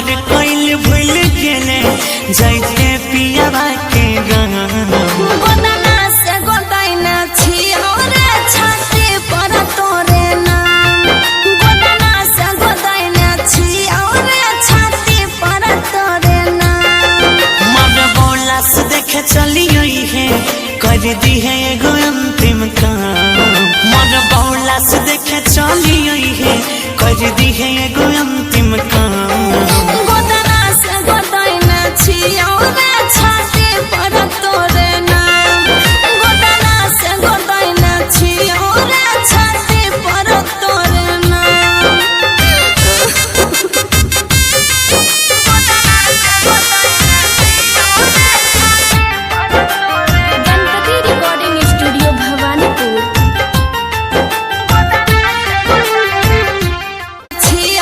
हमार कइल भूल गेले जाइते पियावा के गाँव गोदाना से गोदाइना छियो रे छाती पर तोरे नाम गोदाना से गोदाइना छियो रे छाती पर तोरे नाम मन बोला से देखे चली गई है कर दी है एगो अंतिम काम मन बोला से देखे चली गई है कर दी है एगो अंतिम काम।